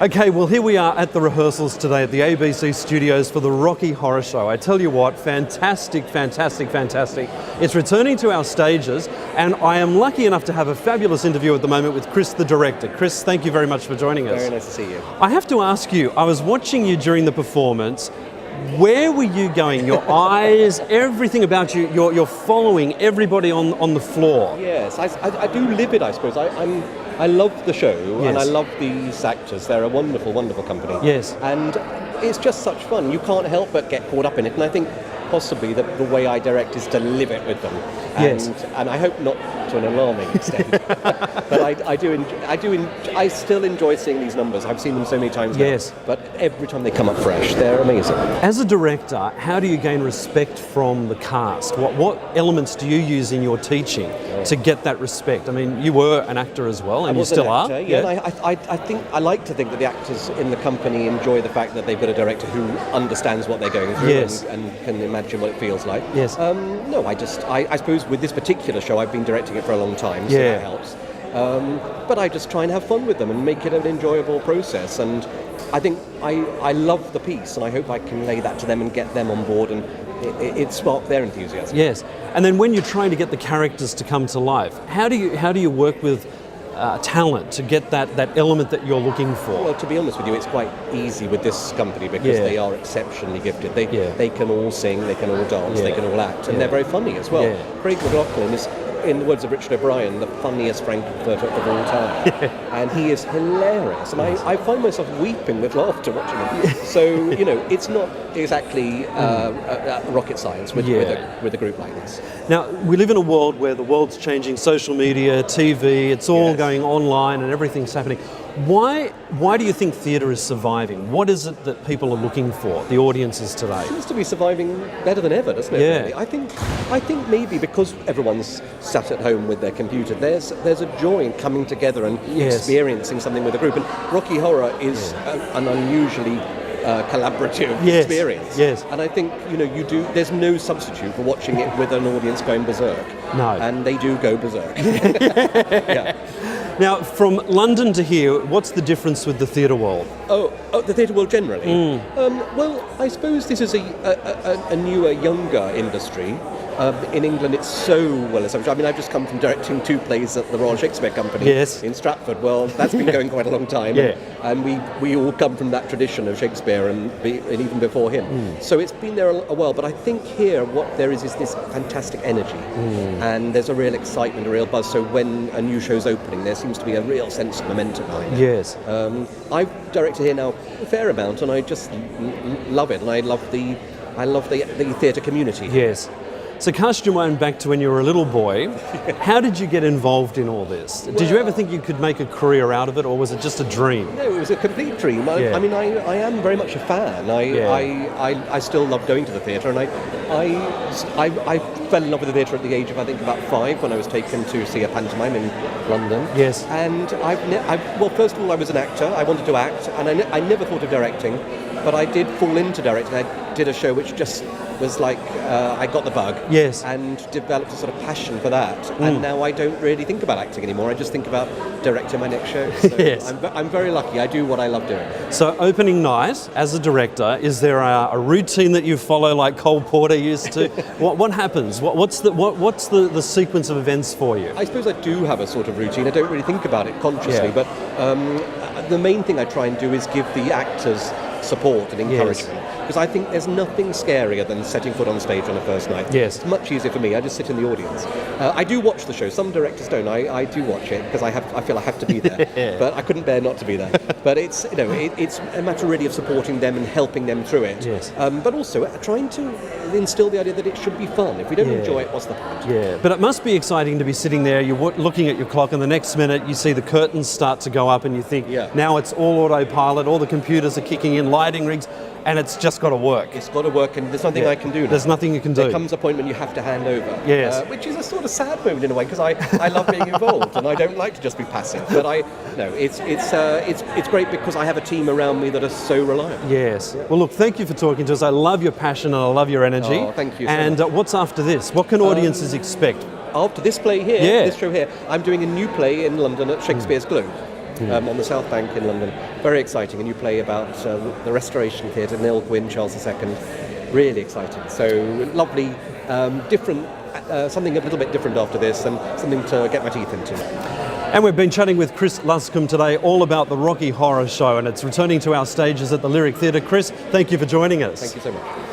Okay, well here we are at the rehearsals today at the ABC studios for the Rocky Horror Show. I tell you what, fantastic, fantastic, fantastic. It's returning to our stages, and I am lucky enough to have a fabulous interview at the moment with Chris, the director. Chris, thank you very much for joining us. Very nice to see you. I have to ask you, I was watching you during the performance. Where were you going? Your eyes, everything about you, you're following everybody on the floor. Yes, I do live it, I suppose. I love the show, Yes. and I love these actors. They're a wonderful, wonderful company. Yes. And it's just such fun. You can't help but get caught up in it. And I think possibly that the way I direct is to live it with them. And, Yes. and I hope not to an alarming extent. But I still enjoy seeing these numbers. I've seen them so many times now. Yes. But every time they come up fresh, they're amazing. As a director, how do you gain respect from the cast? What elements do you use in your teaching to get that respect? I mean, you were an actor as well, and I you was still an actor, are. Yeah. And I like to think that the actors in the company enjoy the fact that they've got a director who understands what they're going through Yes. and can imagine what it feels like. Yes. No, I suppose with this particular show, I've been directing it for a long time, so Yeah. that helps. But I just try and have fun with them and make it an enjoyable process. And I think I love the piece, and I hope I can lay that to them and get them on board, and it sparked their enthusiasm. Yes, and then when you're trying to get the characters to come to life, how do you work with talent to get that element that you're looking for? Well, to be honest with you, it's quite easy with this company because Yeah. they are exceptionally gifted. They Yeah. they can all sing, they can all dance, Yeah. they can all act, and Yeah. they're very funny as well. Yeah. Craig McLaughlin is, in the words of Richard O'Brien, the funniest Frankfurter of all time. And he is hilarious. And I find myself weeping with laughter watching him. So, it's not exactly rocket science with a group like this. Now, we live in a world where the world's changing, social media, TV, it's all Yes. going online and everything's happening. Why do you think theatre is surviving? What is it that people are looking for, the audiences today? It seems to be surviving better than ever, doesn't it? Yeah. Really? I think maybe because everyone's sat at home with their computer, there's a joy in coming together and Yes. experiencing something with a group. And Rocky Horror is an unusually collaborative Yes. experience. Yes. And I think there's no substitute for watching it with an audience going berserk. No. And they do go berserk. Yeah. Now, from London to here, what's the difference with the theatre world? Oh, the theatre world generally. Well, I suppose this is a newer, younger industry. In England, it's so well established. I mean, I've just come from directing 2 plays at the Royal Shakespeare Company Yes. in Stratford. Well, that's been going quite a long time. Yeah. And we all come from that tradition of Shakespeare and even before him. So it's been there a while. But I think here what there is this fantastic energy. And there's a real excitement, a real buzz. So when a new show's opening, there seems to be a real sense of momentum behind it. Yes. I've directed here now a fair amount, and I just love it, and I love the theatre community. Yes. So cast your mind back to when you were a little boy. How did you get involved in all this? Did you ever think you could make a career out of it, or was it just a dream? No, it was a complete dream. Yeah. I mean, I am very much a fan. I still love going to the theatre, and I fell in love with the theatre at the age of, I think, about 5 when I was taken to see a pantomime in London. Yes. And well, first of all, I was an actor. I wanted to act, and I never thought of directing, but I did fall into directing. I did a show which just was like, I got the bug. Yes. And developed a sort of passion for that. And now I don't really think about acting anymore. I just think about directing my next show. So Yes. I'm very lucky. I do what I love doing. So opening night, as a director, is there a routine that you follow like Cole Porter used to? What happens? What's the sequence of events for you? I suppose I do have a sort of routine. I don't really think about it consciously, Yeah. but the main thing I try and do is give the actors support and encouragement. Because I think there's nothing scarier than setting foot on stage on a first night. Yes. It's much easier for me. I just sit in the audience. I do watch the show. Some directors don't. I do watch it because I feel I have to be there. But I couldn't bear not to be there. But it's it's a matter really of supporting them and helping them through it. Yes. But also trying to instill the idea that it should be fun. If we don't enjoy it, what's the point? Yeah, but it must be exciting to be sitting there, you're looking at your clock, and the next minute you see the curtains start to go up and you think, now it's all autopilot, all the computers are kicking in, lighting rigs, and it's just got to work. It's got to work, and there's nothing I can do now. There's nothing you can do. There comes a point when you have to hand over. Yes. Which is a sort of sad moment in a way, because I love being involved and I don't like to just be passive. But it's great because I have a team around me that are so reliable. Yes. Well, look, thank you for talking to us. I love your passion and I love your energy. Oh, thank you so And what's after this? What can audiences expect? After this play here, this show here, I'm doing a new play in London at Shakespeare's Globe. on the South Bank in London. Very exciting, and you play about the Restoration Theatre, Nil Gwyn, Charles II. Really exciting. So lovely, different, something a little bit different after this, and something to get my teeth into. And we've been chatting with Chris Luscombe today all about the Rocky Horror Show, and it's returning to our stages at the Lyric Theatre. Chris, thank you for joining us. Thank you so much.